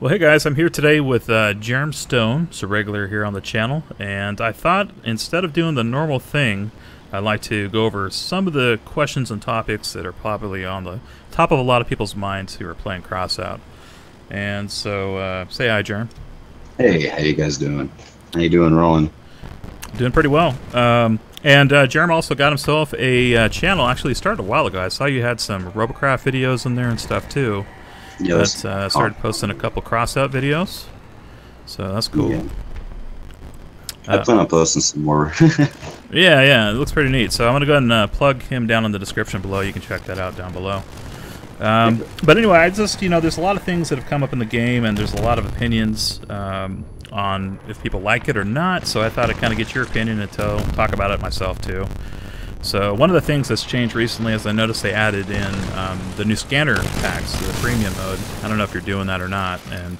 Well, hey guys, I'm here today with Jerm Stone, it's a regular here on the channel, and I thought instead of doing the normal thing, I'd like to go over some of the questions and topics that are probably on the top of a lot of people's minds who are playing Crossout. And so, say hi, Jerm. Hey, how you guys doing? How you doing, Roland? Doing pretty well. And Jerm also got himself a channel. Actually, he started a while ago. I saw you had some Robocraft videos in there and stuff too. Yes. But started posting a couple Crossout videos, so that's cool. Yeah. I plan on posting some more. Yeah, it looks pretty neat. So I'm going to go ahead and plug him down in the description below. You can check that out down below. But anyway, I just, there's a lot of things that have come up in the game, and there's a lot of opinions on if people like it or not, so I thought I'd kind of get your opinion and talk about it myself, too. So one of the things that's changed recently is I noticed they added in the new scanner packs, the premium mode. I don't know if you're doing that or not, and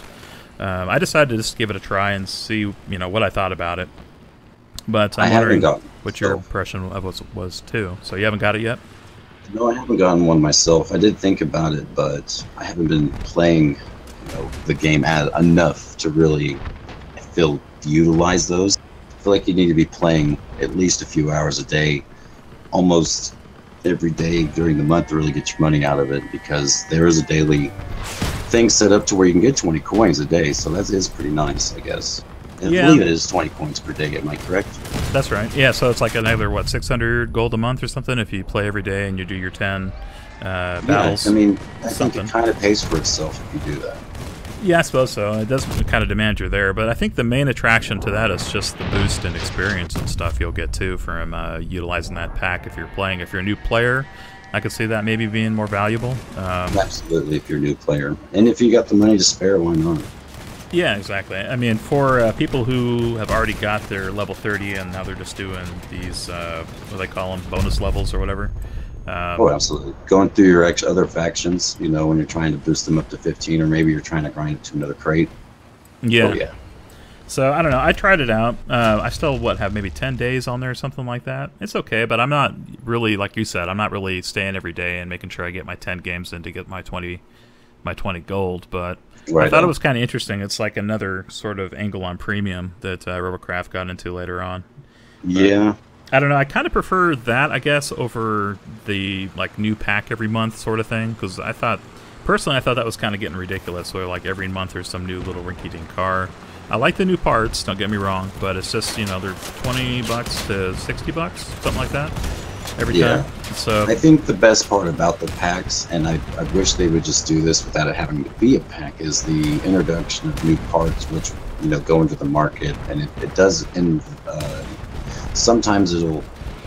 I decided to just give it a try and see, what I thought about it. But I'm wondering what your impression of it was too. So you haven't got it yet? No, I haven't gotten one myself. I did think about it, but I haven't been playing the game enough to really utilize those. I feel like you need to be playing at least a few hours a day, almost every day during the month to really get your money out of it, because there is a daily thing set up to where you can get 20 coins a day, so that is pretty nice, I guess. I believe it is 20 coins per day, am I correct? That's right. Yeah, so it's like another, 600 gold a month or something if you play every day and you do your 10 battles. Yeah, I mean, I think it kind of pays for itself if you do that. Yeah, I suppose so. It does kind of demand you're there, but I think the main attraction to that is just the boost in experience and stuff you'll get too from utilizing that pack if you're playing. If you're a new player, I could see that maybe being more valuable. Absolutely, if you're a new player. And if you got the money to spare, why not? Yeah, exactly. I mean, for people who have already got their level 30 and now they're just doing these, what do they call them, bonus levels or whatever. Oh, absolutely. Going through your other factions, when you're trying to boost them up to 15, or maybe you're trying to grind it to another crate. Yeah. Oh, yeah. So, I don't know. I tried it out. I still, have maybe 10 days on there or something like that. It's okay, but I'm not really, like you said, I'm not really staying every day and making sure I get my 10 games in to get my 20 gold, but I thought it was kind of interesting. It's like another sort of angle on premium that Robocraft got into later on. Yeah. I don't know. I kind of prefer that, I guess, over the new pack every month sort of thing, because personally, I thought that was kind of getting ridiculous. Where every month there's some new little rinky-dink car. I like the new parts. Don't get me wrong, but it's just they're $20 to $60, something like that, every time. So I think the best part about the packs, and I wish they would just do this without it having to be a pack, is the introduction of new parts, which go into the market, and it does sometimes it'll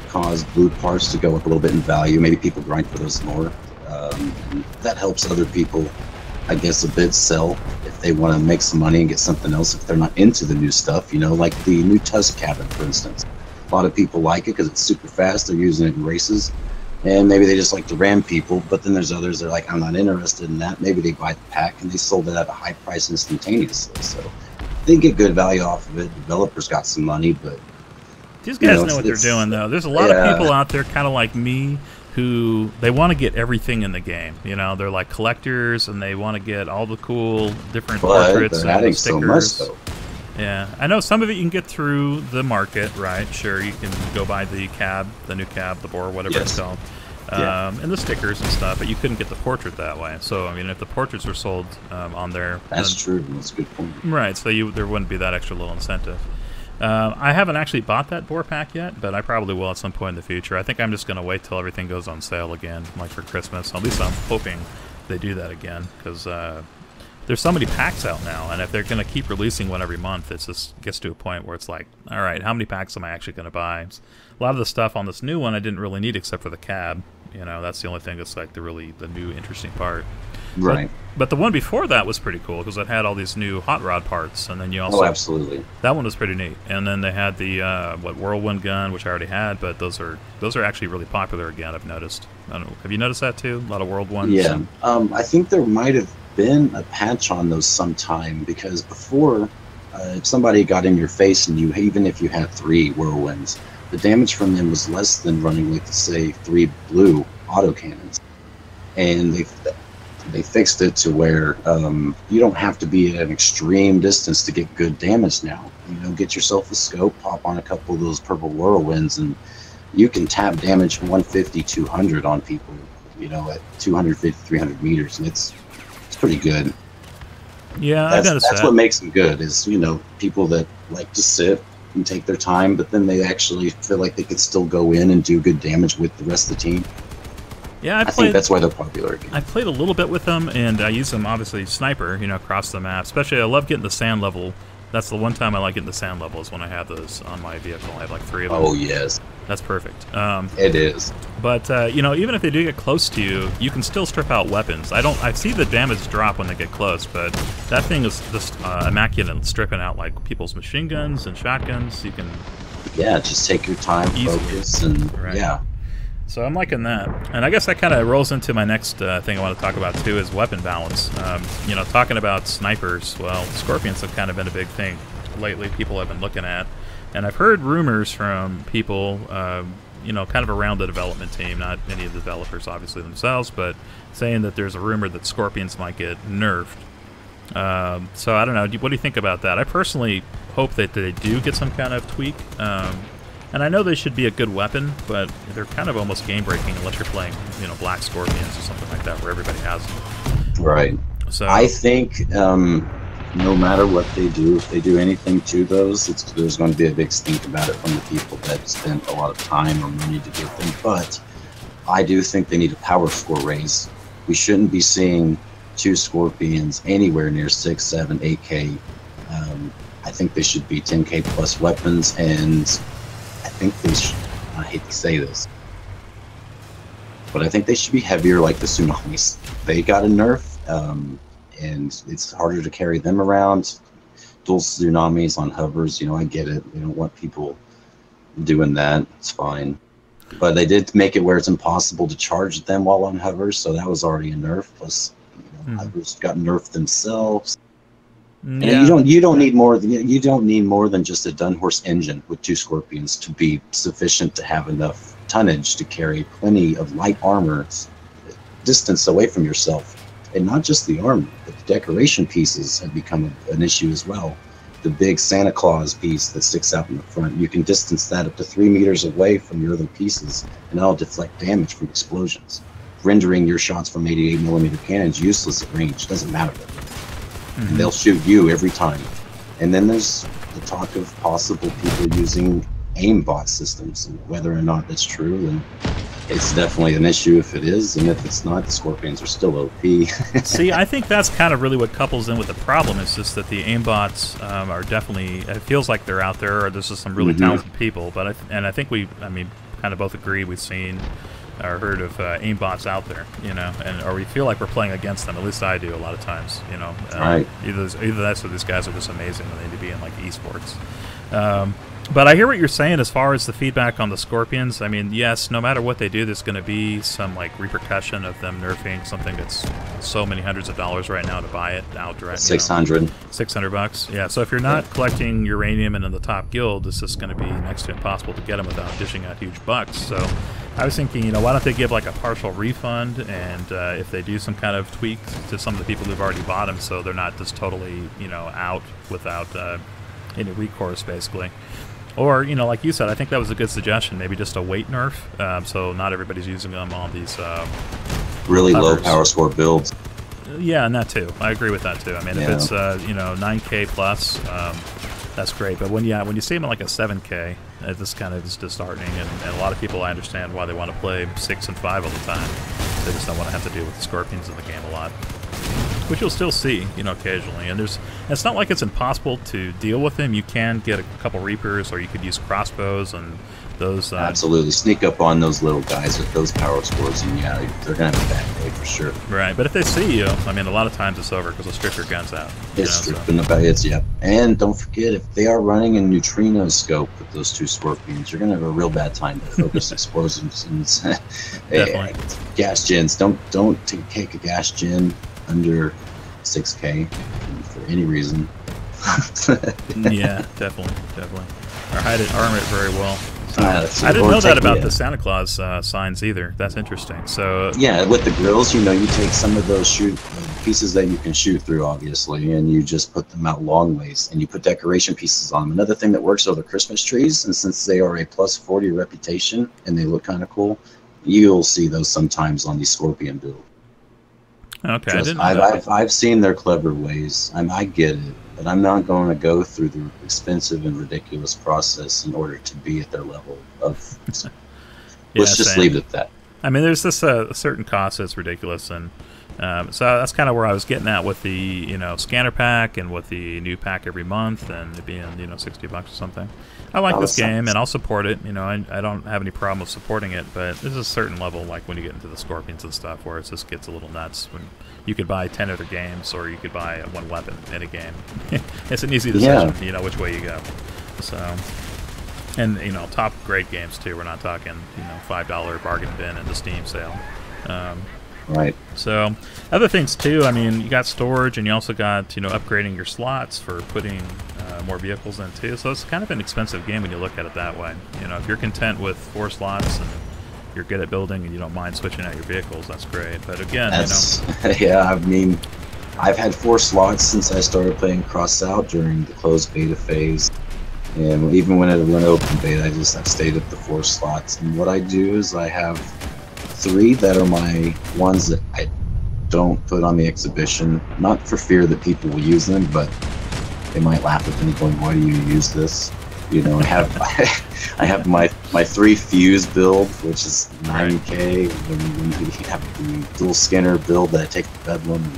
cause blue parts to go up a little bit in value. Maybe people grind for those more. And that helps other people, I guess, a bit sell if they want to make some money and get something else if they're not into the new stuff. Like the new Tusk cabin, for instance. A lot of people like it because it's super fast. They're using it in races. And maybe they just like to ram people. But then there's others that are like, I'm not interested in that. Maybe they buy the pack and they sold it at a high price instantaneously. So they get good value off of it. Developers got some money, but these guys know what they're doing, though. There's a lot of people out there kind of like me who they want to get everything in the game. They're like collectors and they want to get all the cool different portraits and the stickers. So much, though. Yeah, I know some of it you can get through the market, right? Sure, you can go buy the cab, the new cab, the boar, whatever it's called, and the stickers and stuff, but you couldn't get the portrait that way. So, I mean, if the portraits were sold on there... That's true. That's a good point. Right, so there wouldn't be that extra little incentive. I haven't actually bought that boar pack yet, but I probably will at some point in the future. I think I'm just going to wait till everything goes on sale again, like for Christmas. At least I'm hoping they do that again, because there's so many packs out now, and if they're going to keep releasing one every month, it just gets to a point where it's like, all right, how many packs am I actually going to buy? A lot of the stuff on this new one I didn't really need except for the cab. That's the only thing that's like the new interesting part. Right. But the one before that was pretty cool because it had all these new hot rod parts, and then you also... Oh, absolutely. That one was pretty neat. And then they had the whirlwind gun, which I already had, but those are actually really popular again. I've noticed. I don't know, have you noticed that too? A lot of whirlwinds. Yeah. I think there might have been a patch on those sometime, because before, if somebody got in your face and even if you had 3 whirlwinds, the damage from them was less than running, like, say, 3 blue autocannons. And they fixed it to where you don't have to be at an extreme distance to get good damage now. You know, get yourself a scope, pop on a couple of those purple whirlwinds, and you can tap damage 150, 200 on people, you know, at 250, 300 meters, and it's pretty good. Yeah, I noticed that's what makes them good, is, you know, people that like to sit and take their time, but then they actually feel like they could still go in and do good damage with the rest of the team. Yeah, I think that's why they're popular again. I played a little bit with them, and I use them, obviously, sniper, you know, across the map. Especially, I love getting the sand level. That's the one time I like getting the sand level, is when I have those on my vehicle. I have like 3 of them. Oh, yes. That's perfect. It is. But, you know, even if they do get close to you, you can still strip out weapons. I see the damage drop when they get close, but that thing is just immaculate at stripping out, like, people's machine guns and shotguns. You can... Yeah, just take your time, focus, and yeah. So I'm liking that. And I guess that kind of rolls into my next thing I want to talk about, too, is weapon balance. You know, talking about snipers, well, Scorpions have kind of been a big thing lately people have been looking at. And I've heard rumors from people, you know, kind of around the development team, not any of the developers, obviously, themselves, but saying that there's a rumor that Scorpions might get nerfed. So I don't know. What do you think about that? I personally hope that they do get some kind of tweak. And I know they should be a good weapon, but they're kind of almost game-breaking unless you're playing, you know, Black Scorpions or something like that, where everybody has them. Right. So I think no matter what they do, if they do anything to those, there's going to be a big stink about it from the people that spent a lot of time or money to get them. But I do think they need a power score raise. We shouldn't be seeing 2 Scorpions anywhere near 6, 7, 8K. I think they should be 10K plus weapons, and I think they should, I hate to say this, but I think they should be heavier like the Tsunamis. They got a nerf, and it's harder to carry them around. Dual Tsunamis on hovers, you know, I get it. We don't want people doing that. It's fine. But they did make it where it's impossible to charge them while on hovers, so that was already a nerf. Plus, you know, hovers got nerfed themselves. yeah. And you don't need more than just a Dunhorse engine with 2 Scorpions to be sufficient to have enough tonnage to carry plenty of light armor distance away from yourself. And not just the armor, but the decoration pieces have become an issue as well. The big Santa Claus piece that sticks out in the front, you can distance that up to 3 meters away from your other pieces, and that'll deflect damage from explosions, rendering your shots from 88mm cannons useless at range. Doesn't matter. And they'll shoot you every time. And then there's the talk of possible people using aimbot systems, and whether or not that's true, and it's definitely an issue if it is, and if it's not, the Scorpions are still OP. See, I think that's kind of really what couples in with the problem. Is just that the aimbots are definitely, it feels like they're out there, or there's just some really talented people, but I think I mean, kind of both agree we've seen or heard of aimbots out there, you know, or we feel like we're playing against them. At least I do a lot of times, you know. Right. Either that's or these guys are just amazing when they need to be in like esports. But I hear what you're saying as far as the feedback on the Scorpions. I mean, yes, no matter what they do, there's going to be some like repercussion of them nerfing something that's so many hundreds of dollars right now to buy it outright. 600. $600. Yeah. So if you're not collecting uranium and in the top guild, it's just going to be next to impossible to get them without dishing out huge bucks. So I was thinking, you know, why don't they give like a partial refund, and if they do some kind of tweak to some of the people who've already bought them, so they're not just totally, you know, out without any recourse, basically. Or, you know, like you said, I think that was a good suggestion. Maybe just a weight nerf, so not everybody's using them on these really hovers. low power score builds. Yeah, and that too. I agree with that too. I mean, if it's you know, 9K plus, that's great. But when you see them at like a 7K, this kind of is disheartening. And a lot of people, I understand why they want to play 6 and 5 all the time. They just don't want to have to deal with the Scorpions in the game a lot, which you'll still see, you know, occasionally. And it's not like it's impossible to deal with them. You can get a couple Reapers, or you could use crossbows and those. Absolutely, sneak up on those little guys with those power scores, and yeah, they're gonna have a bad day for sure. Right, but if they see you, I mean, a lot of times it's over because they'll strip your guns out. It's stripping the guys, yeah. And don't forget, if they are running a neutrino scope with those 2 Scorpions, you're gonna have a real bad time to focus explosions and gas gens. Don't take a gas gen under 6K for any reason. Yeah, definitely. Or arm it very well. I didn't know that about the Santa Claus signs either. That's interesting. So yeah, with the grills, you know, you take some of those pieces that you can shoot through, obviously, and you just put them out long ways, and you put decoration pieces on them. Another thing that works over Christmas trees, and since they are a +40 reputation and they look kind of cool, you'll see those sometimes on these Scorpion builds. Okay, I've seen their clever ways. I get it, but I'm not going to go through the expensive and ridiculous process in order to be at their level of. Let's just leave it at that. I mean, there's this a certain cost that's ridiculous, and so that's kind of where I was getting at with the scanner pack and with the new pack every month and it being $60 or something. I like this game and I'll support it. I don't have any problem with supporting it, but there's a certain level, like when you get into the Scorpions and stuff, where it just gets a little nuts. When you could buy 10 other games, or you could buy one weapon in a game. It's an easy decision, which way you go. So, and top great games too. We're not talking $5 bargain bin in the Steam sale. Right. So, other things too. I mean, you got storage, and you also got upgrading your slots for putting more vehicles in too. So it's kind of an expensive game when you look at it that way. If you're content with 4 slots and you're good at building and you don't mind switching out your vehicles, that's great. But again, yeah, I mean, I've had 4 slots since I started playing Crossout during the closed beta phase, and even when it went open beta, I've stayed at the 4 slots. And what I do is I have 3 that are my ones that I don't put on the exhibition, not for fear that people will use them, but they might laugh at me going, "Why do you use this?" I have my 3 fuse build, which is 9K. When you have the dual scanner build that I take the Bedlam,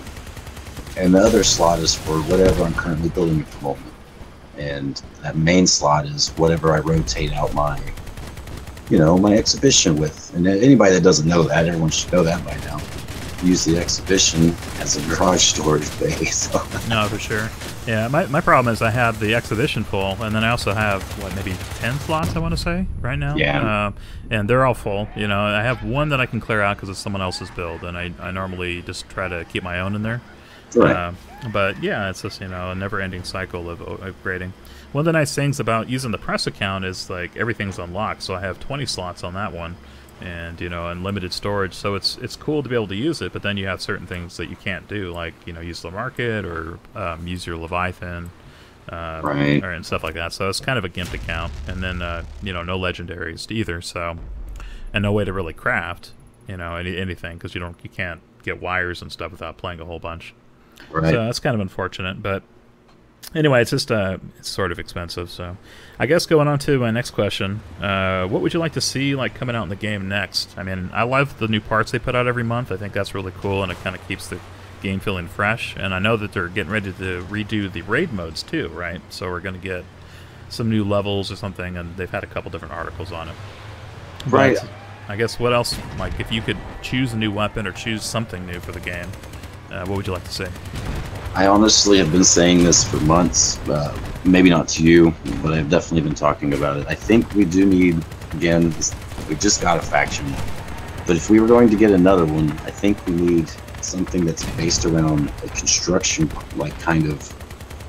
and the other slot is for whatever I'm currently building at the moment, and that main slot is whatever I rotate out my my exhibition with. And anybody that doesn't know that, everyone should know that by now. Use the exhibition as a garage storage bay. So. No, for sure. Yeah, my problem is I have the exhibition full, and then I also have maybe 10 slots I want to say right now. Yeah. And they're all full. I have one that I can clear out because it's someone else's build, and I normally just try to keep my own in there. Right. But yeah, it's just a never-ending cycle of upgrading. One of the nice things about using the press account is everything's unlocked, so I have 20 slots on that one, and unlimited storage. So it's cool to be able to use it, but then you have certain things that you can't do, like use the market or use your Leviathan, right, and stuff like that. So it's kind of a gimped account, and then no legendaries either. So, and no way to really craft anything, because you can't get wires and stuff without playing a whole bunch. Right. So that's kind of unfortunate, but anyway, it's just it's sort of expensive. So I guess going on to my next question, what would you like to see coming out in the game next? I mean, I love the new parts they put out every month. I think that's really cool, and it kind of keeps the game feeling fresh. And I know that they're getting ready to redo the raid modes too, right? So we're going to get some new levels or something, and they've had a couple different articles on it. Right. But I guess what else, if you could choose a new weapon or choose something new for the game, what would you like to see? I honestly have been saying this for months, maybe not to you, but I've definitely been talking about it. I think we do need, again, we just got a faction. But if we were going to get another one, I think we need something that's based around a construction kind of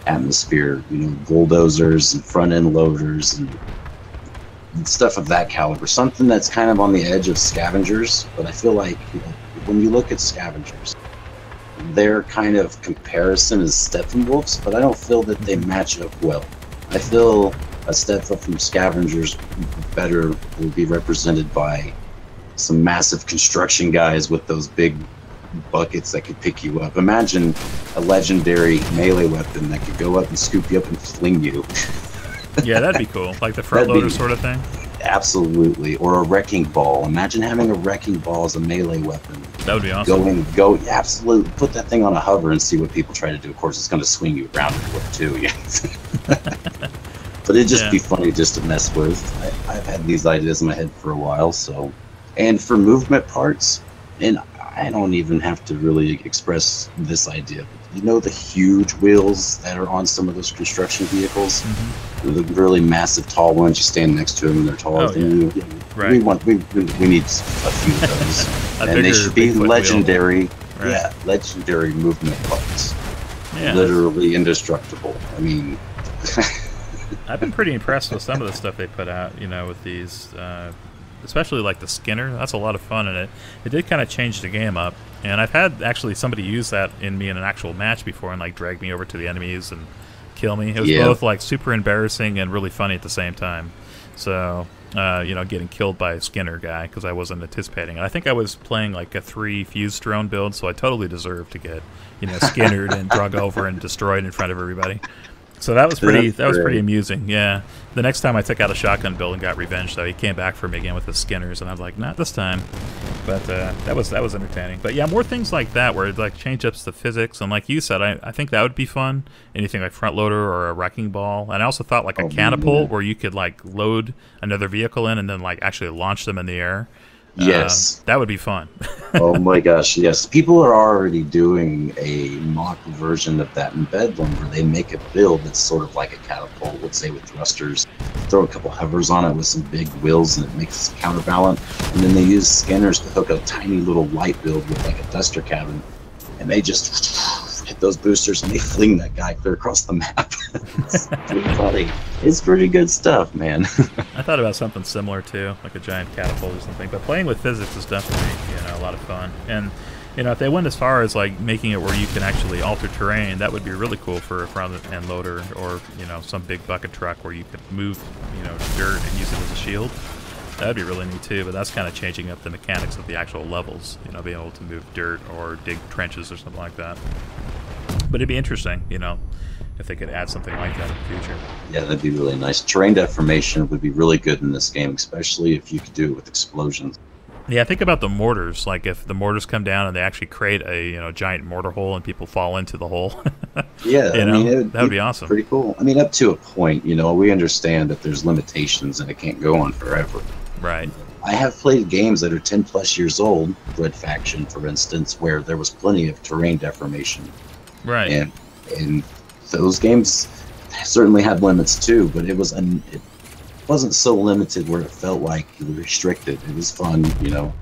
atmosphere, bulldozers and front-end loaders and stuff of that caliber. Something that's kind of on the edge of scavengers, but I feel like when you look at scavengers, their kind of comparison is Steppenwolf's, but I don't feel that they match up well. I feel a step up from scavengers will be represented by some massive construction guys with those big buckets that could pick you up. Imagine a legendary melee weapon that could go up and scoop you up and fling you. Yeah, that'd be cool. Like the front loader sort of thing? Absolutely. Or a wrecking ball. Imagine having a wrecking ball as a melee weapon. That would be awesome. Go, absolutely. Put that thing on a hover and see what people try to do. Of course, it's going to swing you around too. Yeah. But it'd just be funny just to mess with. I've had these ideas in my head for a while. So, and for movement parts, and I don't even have to really express this idea. The huge wheels that are on some of those construction vehicles, the really massive tall ones. You stand next to them and they're taller than you. Right. We need a few of those, and they should be legendary. Right. Yeah, legendary movement parts. Yeah. Literally indestructible. I mean, I've been pretty impressed with some of the stuff they put out, with these, especially like the Skinner. That's a lot of fun, and it did kind of change the game up. And I've had actually somebody use that in me in an actual match before and like drag me over to the enemies and kill me. It was both like super embarrassing and really funny at the same time. So, getting killed by a Skinner guy because I wasn't anticipating it. I think I was playing like a 3 fused drone build, so I totally deserved to get, skinnered and drug over and destroyed in front of everybody. So that was pretty amusing. Yeah. The next time I took out a shotgun build and got revenge, though, he came back for me again with the Skinners, and I was like, not this time. But that was entertaining. But yeah, more things like that where it like change up the physics, and like you said, I think that would be fun. Anything like front loader or a wrecking ball, and I also thought like a catapult where you could like load another vehicle in and then like actually launch them in the air. Yes. That would be fun. Oh my gosh, yes. People are already doing a mock version of that in Bedlam where they make a build that's sort of like a catapult, let's say with thrusters, throw a couple hovers on it with some big wheels and it makes it counterbalance, and then they use Skinners to hook a tiny little light build with like a duster cabin, and they just hit those boosters and they fling that guy clear across the map. It's pretty funny. It's pretty good stuff, man. I thought about something similar too, like a giant catapult or something. But playing with physics is definitely, a lot of fun. And if they went as far as like making it where you can actually alter terrain, that would be really cool for a front end loader, or some big bucket truck where you could move, dirt and use it as a shield. That'd be really neat too. But that's kind of changing up the mechanics of the actual levels. Being able to move dirt or dig trenches or something like that. But it'd be interesting, if they could add something like that in the future. Yeah, that'd be really nice. Terrain deformation would be really good in this game, especially if you could do it with explosions. Yeah, think about the mortars. Like if the mortars come down and they actually create a giant mortar hole and people fall into the hole. Yeah, that would be awesome. Pretty cool. Up to a point, we understand that there's limitations and it can't go on forever. Right. I have played games that are 10 plus years old, Red Faction, for instance, where there was plenty of terrain deformation. Right. And those games certainly had limits too, but it wasn't so limited where it felt like restricted. It was fun,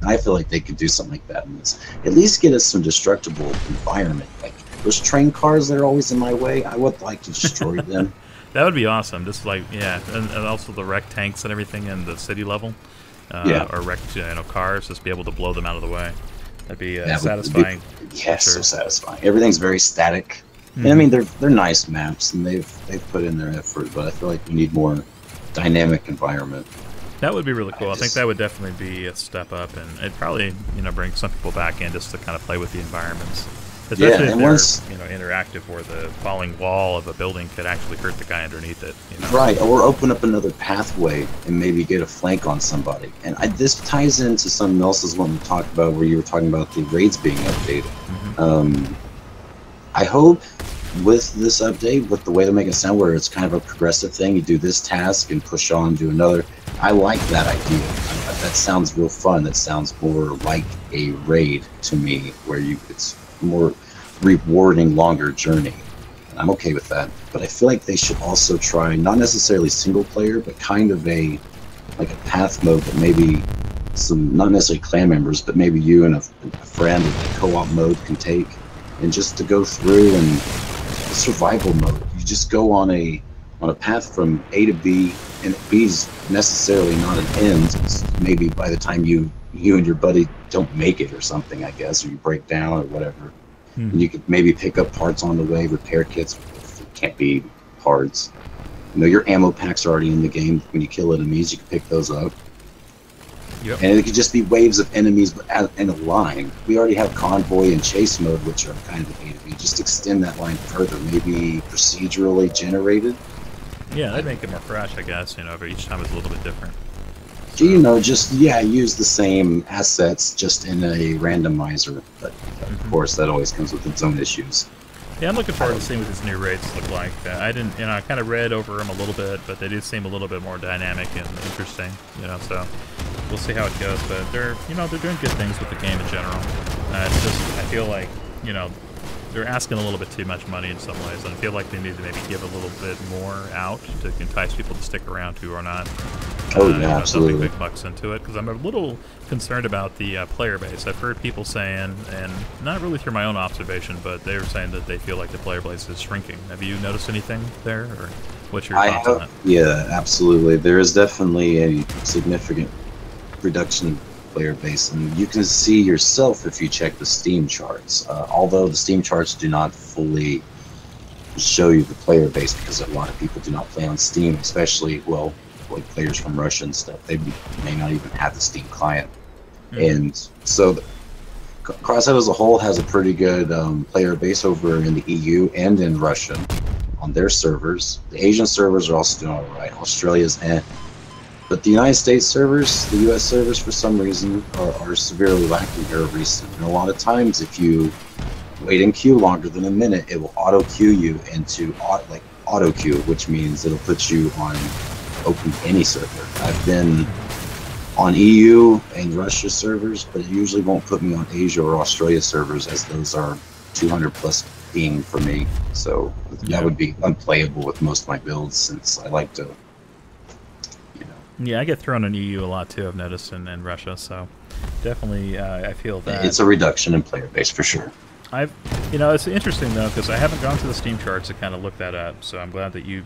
I feel like they could do something like that in this. At least get us some destructible environment. Like those train cars that are always in my way, I would like to destroy them. That would be awesome. Just like, and also the wreck tanks and everything in the city level. Or wrecked cars, just be able to blow them out of the way. That'd be satisfying. Yes, sure. So satisfying. Everything's very static. Mm-hmm. And they're nice maps, and they've put in their effort, but I feel like we need more dynamic environment. That would be really cool. I think that would definitely be a step up, and it'd probably bring some people back in just to kind of play with the environments. Especially if they're interactive, where the falling wall of a building could actually hurt the guy underneath it. Right, or open up another pathway and maybe get a flank on somebody. And this ties into something else as one we talked about, where you were talking about the raids being updated. Mm-hmm. I hope with this update, with the way to make it sound, where it's kind of a progressive thing, you do this task and push on, do another. I like that idea. That sounds real fun. That sounds more like a raid to me, where it's more rewarding, longer journey. And I'm okay with that. But I feel like they should also try, not necessarily single player, but kind of a path mode that maybe some, not necessarily clan members, but maybe you and a friend in a co-op mode can take, and just to go through and survival mode. You just go on a path from A to B, and B's necessarily not an end. It's maybe by the time you and your buddy don't make it or something, I guess, or you break down or whatever. And you could maybe pick up parts on the way, repair kits. It can't be parts. Your ammo packs are already in the game. When you kill enemies, you can pick those up. Yep. And it could just be waves of enemies in a line. We already have convoy and chase mode, which are kind of A to B. Just extend that line further, maybe procedurally generated. Yeah, that'd make it more fresh, I guess. Each time it's a little bit different. Use the same assets just in a randomizer. But of course, that always comes with its own issues. Yeah, I'm looking forward to seeing what these new raids look like. I didn't, I kind of read over them a little bit, but they do seem a little bit more dynamic and interesting. So we'll see how it goes. But they're doing good things with the game in general. It's just, I feel like, they're asking a little bit too much money in some ways, and I feel like they need to maybe give a little bit more out to entice people to stick around who are not absolutely dumping big bucks into it, because I'm a little concerned about the player base. I've heard people saying, and not really through my own observation, but they were saying that they feel like the player base is shrinking. Have you noticed anything there? Or? What's your thoughts on that? Yeah, absolutely. There is definitely a significant reduction in player base, and you can see yourself if you check the Steam charts. Although the Steam charts do not fully show you the player base because a lot of people do not play on Steam, especially, well, like players from Russia and stuff. They may not even have the Steam client. And so Crossout as a whole has a pretty good player base over in the EU and in Russia on their servers. The Asian servers are also doing all right. Australia's but the United States servers, the US servers, for some reason, are severely lacking here recently. And a lot of times, if you wait in queue longer than a minute, it will auto queue you into auto queue, which means it'll put you on open any server. I've been on EU and Russia servers, but it usually won't put me on Asia or Australia servers, as those are 200 plus ping for me. So that would be unplayable with most of my builds, since I like to, Yeah, I get thrown in EU a lot too, I've noticed, in Russia, so definitely I feel that. It's a reduction in player base for sure. It's interesting though, because I haven't gone to the Steam charts to kind of look that up, so I'm glad that you,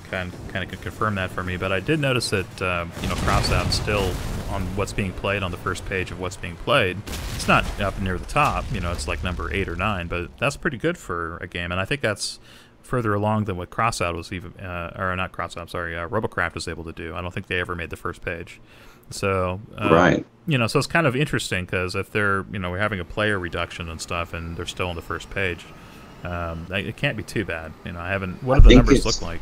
kind of could confirm that for me. But I did notice that, Crossout still on what's being played on the first page of what's being played. It's not up near the top, it's like number 8 or 9, but that's pretty good for a game, and I think that's further along than what Crossout was even, or not Crossout, I'm sorry, Robocraft was able to do. I don't think they ever made the first page. So, right. So it's kind of interesting, because if they're, we're having a player reduction and stuff, and they're still on the first page, it can't be too bad. What do the numbers look like?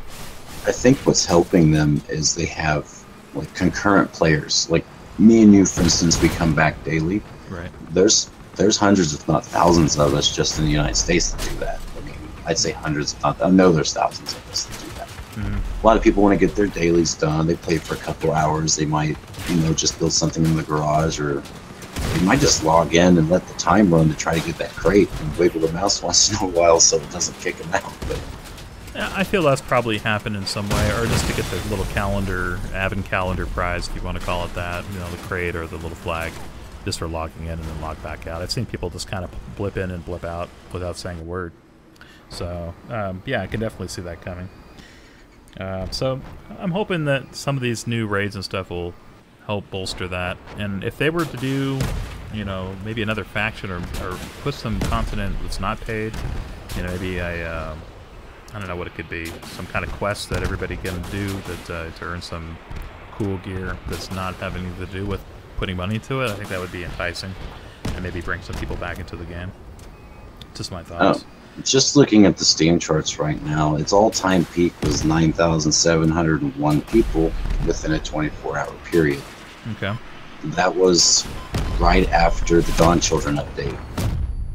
I think what's helping them is they have like concurrent players. Like me and you, for instance, we come back daily. Right. There's hundreds, if not thousands, of us just in the United States that do that. I mean, I'd say hundreds, if not. I know there's thousands of us that do that. A lot of people want to get their dailies done. They play for a couple hours. They might, just build something in the garage, or they might just log in and let the time run to try to get that crate and wiggle the mouse once in a while so it doesn't kick them out. But yeah, I feel that's probably happened in some way, or just to get the little advent calendar prize, if you want to call it that, the crate or the little flag, just for logging in and then log back out. I've seen people just kind of blip in and blip out without saying a word. So, yeah, I can definitely see that coming. So I'm hoping that some of these new raids and stuff will help bolster that. And if they were to do, maybe another faction, or put some content that's not paid, maybe I don't know what it could be, some kind of quest that everybody can do to earn some cool gear that's not having anything to do with putting money into it. I think that would be enticing, and maybe bring some people back into the game. Just my thoughts. Just looking at the Steam charts right now, its all-time peak was 9,701 people within a 24-hour period. Okay. That was right after the Dawn Children update.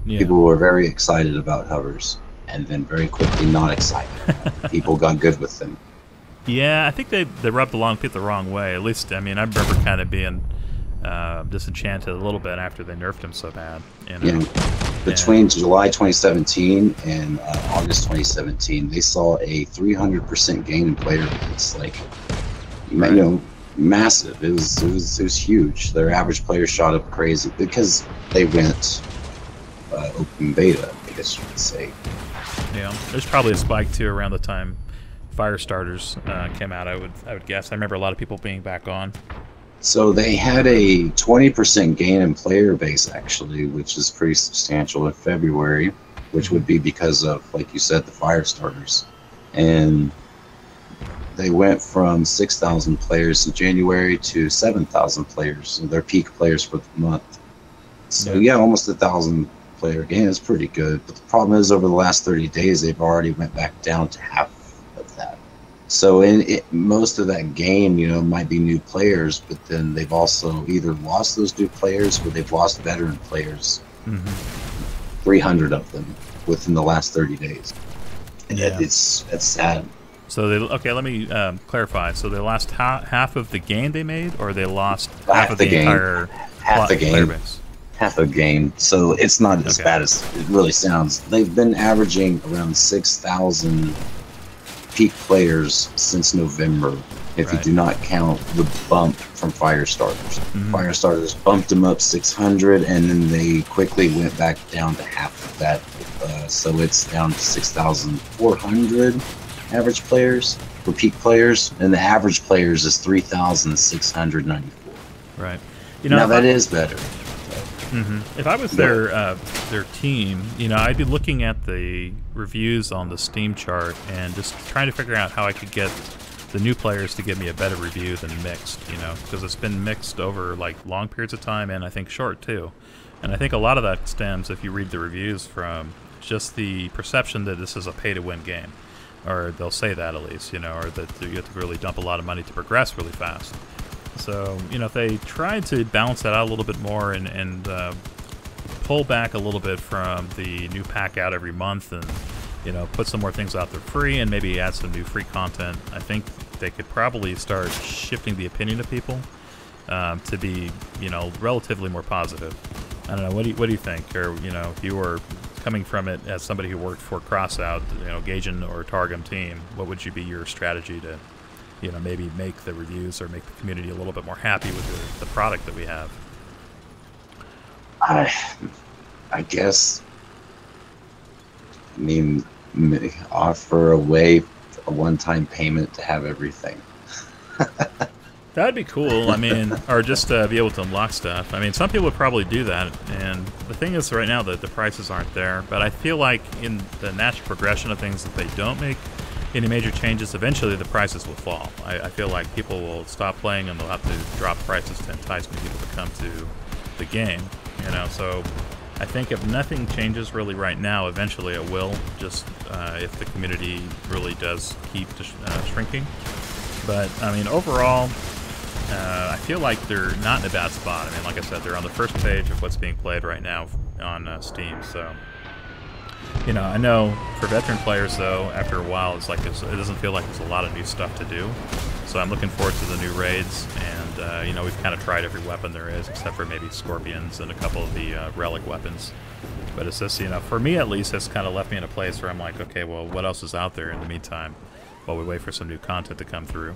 Yeah. People were very excited about hovers, and then very quickly not excited. People got good with them. Yeah, I think they rubbed along people the wrong way. At least, I remember kind of being disenchanted a little bit after they nerfed him so bad. Yeah. Between July 2017 and August 2017, they saw a 300% gain in player base. Like, massive. It was huge. Their average player shot up crazy because they went open beta, I guess you could say. Yeah, there's probably a spike too around the time Firestarters came out. I would guess. I remember a lot of people being back on. So they had a 20% gain in player base, actually, which is pretty substantial in February, which would be because of, like you said, the Firestarters. And they went from 6,000 players in January to 7,000 players, their peak players for the month. So yeah, almost 1,000 player gain is pretty good. But the problem is, over the last 30 days, they've already went back down to half of that. So most of that gain, might be new players, but then they've also either lost those new players or they've lost veteran players. 300 of them within the last 30 days. And it's sad. So let me clarify. So they lost half of the gain they made, or they lost half of the entire player base? Half the gain. So it's not as bad as it really sounds. They've been averaging around 6,000 peak players since November, if you do not count the bump from Firestarters. Firestarters bumped them up 600, and then they quickly went back down to half of that. So it's down to 6,400 average players. for peak players, and the average players is 3,694. Right. Now that is better. If I was their team, I'd be looking at the reviews on the Steam chart and just trying to figure out how I could get the new players to give me a better review than mixed, because it's been mixed over like long periods of time and I think short too. And I think a lot of that stems, if you read the reviews, from just the perception that this is a pay-to-win game. Or they'll say that at least, or that you have to really dump a lot of money to progress really fast. So, if they tried to balance that out a little bit more and pull back a little bit from the new pack out every month and, put some more things out there free and maybe add some new free content, I think they could probably start shifting the opinion of people to be, relatively more positive. I don't know, what do you think? Or, if you were coming from it as somebody who worked for Crossout, Gaijin or Targum team, what would you be your strategy to, maybe make the reviews or make the community a little bit more happy with the product that we have? I guess, offer a one-time payment to have everything. That'd be cool. Or just be able to unlock stuff. Some people would probably do that, and the thing is right now that the prices aren't there, but I feel like in the natural progression of things, if they don't make any major changes, eventually the prices will fall. I feel like people will stop playing and they'll have to drop prices to entice new people to come to the game, so I think if nothing changes really right now, eventually it will, just if the community really does keep shrinking. But, overall, I feel like they're not in a bad spot. Like I said, they're on the first page of what's being played right now on Steam. So, I know for veteran players, though, after a while, it doesn't feel like there's a lot of new stuff to do. So I'm looking forward to the new raids. And, we've kind of tried every weapon there is, except for maybe scorpions and a couple of the relic weapons. But it's just, for me at least, it's kind of left me in a place where I'm like, okay, well, what else is out there in the meantime while we wait for some new content to come through?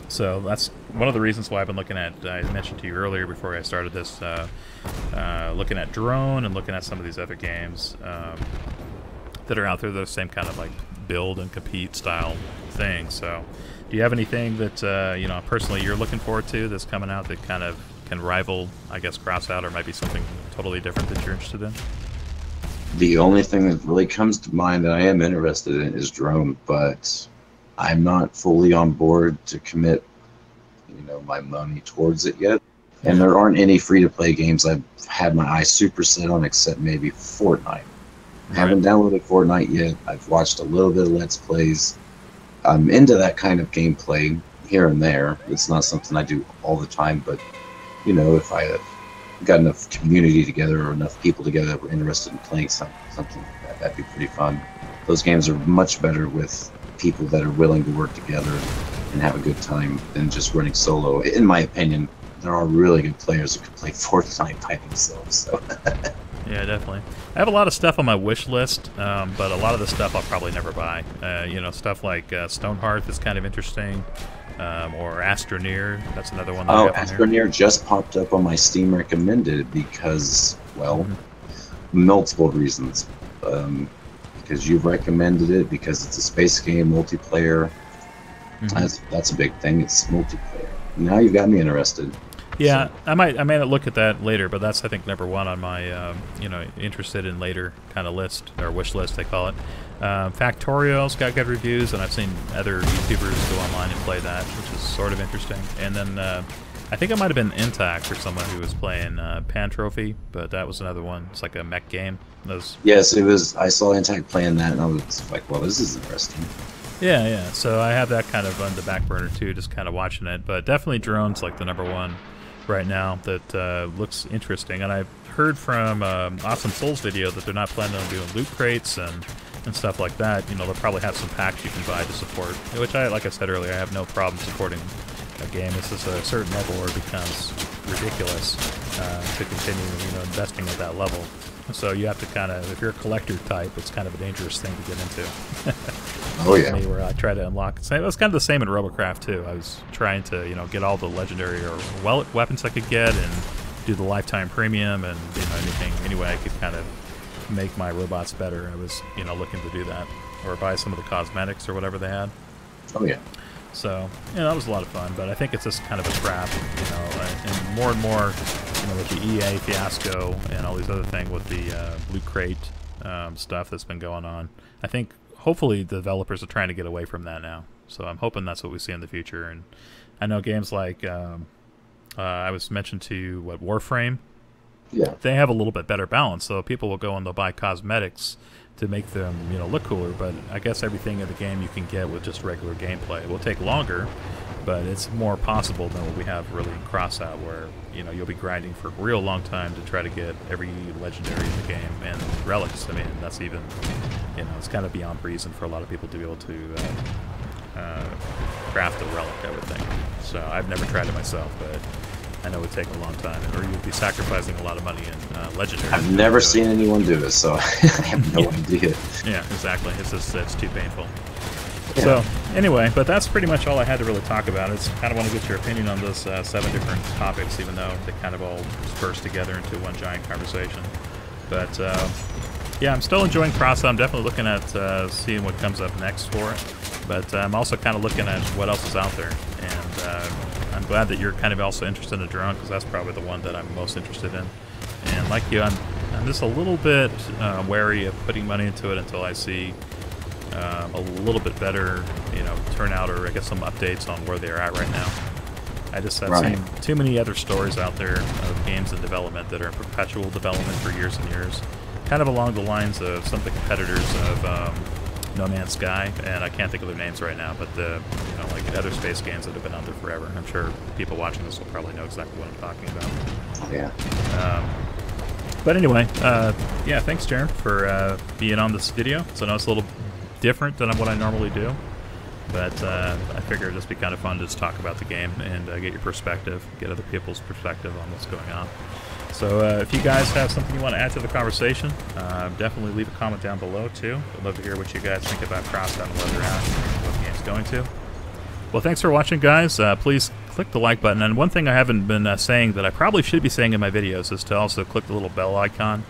So that's one of the reasons why I've been looking at, I mentioned to you earlier before I started this, looking at Drone and looking at some of these other games that are out there, the same kind of like build and compete style thing. So do you have anything that, personally you're looking forward to that's coming out that kind of can rival, I guess, Crossout, or might be something totally different that you're interested in? The only thing that really comes to mind that I am interested in is Drone, but I'm not fully on board to commit, my money towards it yet. And there aren't any free-to-play games I've had my eye super set on except maybe Fortnite. Right. I haven't downloaded Fortnite yet. I've watched a little bit of Let's Plays. I'm into that kind of gameplay here and there. It's not something I do all the time, but, if I got enough community together or enough people together that were interested in playing something like that, that'd be pretty fun. Those games are much better with people that are willing to work together and have a good time than just running solo. In my opinion, there are really good players who can play Fortnite by themselves. So. Yeah, definitely. I have a lot of stuff on my wish list, but a lot of the stuff I'll probably never buy. Stuff like Stonehearth is kind of interesting, or Astroneer. That's another one that I have on here. Astroneer just popped up on my Steam recommended because, well, multiple reasons. Because you've recommended it, because it's a space game, multiplayer. That's a big thing. It's multiplayer. Now you've got me interested. Yeah, so. I may look at that later, but that's, I think, number one on my interested in later kind of list, or wish list they call it. Factorial's got good reviews, and I've seen other YouTubers go online and play that, which is sort of interesting. And then I think it might have been Intact or someone who was playing Pan Trophy, but that was another one. It's like a mech game. Yes, it was. I saw Intact playing that, and I was like, well, this is interesting. Yeah. So I have that kind of on the back burner too, just kind of watching it. But definitely Drone's like the number one right now that looks interesting. And I've heard from Awesome Souls video that they're not planning on doing loot crates and stuff like that. They'll probably have some packs you can buy to support, which like I said earlier, I have no problem supporting a game. This is a certain level where it becomes ridiculous to continue, investing at that level. So you have to kind of, if you're a collector type, it's kind of a dangerous thing to get into. Oh yeah. Me, where I try to unlock. It was kind of the same in Robocraft too. I was trying to, get all the legendary or weapons I could get and do the lifetime premium and anything. Anyway, I could kind of make my robots better. I was looking to do that, or buy some of the cosmetics or whatever they had. Oh yeah. So, yeah, that was a lot of fun, but I think it's just kind of a trap, you know, and more, you know, with the EA fiasco and all these other things with the Loot Crate stuff that's been going on. I think, hopefully, the developers are trying to get away from that now. So I'm hoping that's what we see in the future. And I know games like, I was mentioned to you, Warframe? Yeah. They have a little bit better balance, so people will go and they'll buy cosmetics to make them, you know, look cooler, but I guess everything in the game you can get with just regular gameplay. It will take longer, but it's more possible than what we have really in Crossout, where, you know, you'll be grinding for a real long time to try to get every legendary in the game, and relics. I mean, that's even, you know, it's kind of beyond reason for a lot of people to be able to craft a relic, I would think. So I've never tried it myself, but I know it would take a long time, or you'd be sacrificing a lot of money in legendary. I've never seen anyone do it, so I have no idea. Yeah, exactly. It's too painful. Yeah. So, anyway, but that's pretty much all I had to really talk about. It's kind of want to get your opinion on this 7 different topics, even though they kind of all disperse together into one giant conversation. But, yeah, I'm still enjoying Crossout. I'm definitely looking at seeing what comes up next for it. But I'm also kind of looking at what else is out there. And I'm glad that you're kind of also interested in a drone, because that's probably the one that I'm most interested in. And like you, I'm just a little bit wary of putting money into it until I see a little bit better, you know, turnout, or I guess some updates on where they're at right now. I've seen too many other stories out there of games in development that are in perpetual development for years and years, kind of along the lines of some of the competitors of No Man's Sky, and I can't think of their names right now, but the, you know, like other space games that have been out there forever. I'm sure people watching this will probably know exactly what I'm talking about. Yeah. But anyway, yeah, thanks, Jerm, for being on this video. So I know it's a little different than what I normally do, but I figured it'd just be kind of fun to just talk about the game and get your perspective, get other people's perspective on what's going on. So if you guys have something you want to add to the conversation, definitely leave a comment down below, too. I'd love to hear what you guys think about Crossout and where they're at, and what the game's going to. Well, thanks for watching, guys. Please click the like button. And one thing I haven't been saying that I probably should be saying in my videos is to also click the little bell icon,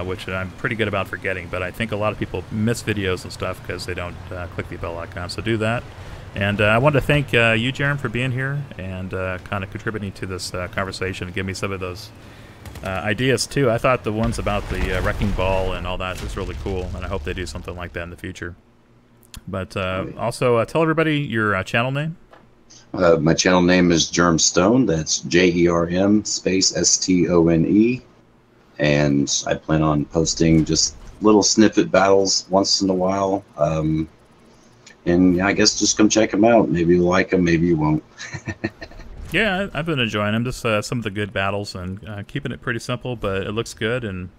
which I'm pretty good about forgetting. But I think a lot of people miss videos and stuff because they don't click the bell icon. So do that. And I want to thank you, Jerm, for being here and kind of contributing to this conversation and give me some of those ideas, too. I thought the ones about the wrecking ball and all that was really cool, and I hope they do something like that in the future. But also, tell everybody your channel name. My channel name is Jerm Stone. That's Jerm space STONE. And I plan on posting just little snippet battles once in a while. And I guess just come check them out. Maybe you'll like them, maybe you won't. Yeah, I've been enjoying them. Just some of the good battles, and keeping it pretty simple, but it looks good. And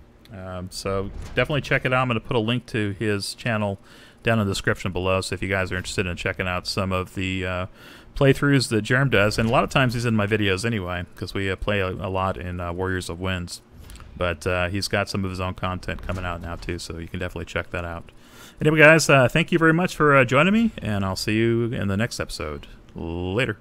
so definitely check it out. I'm going to put a link to his channel down in the description below, so if you guys are interested in checking out some of the playthroughs that Jerm does. And a lot of times he's in my videos anyway, because we play a lot in Warriors of Winds. But he's got some of his own content coming out now, too, so you can definitely check that out. Anyway, guys, thank you very much for joining me, and I'll see you in the next episode. Later.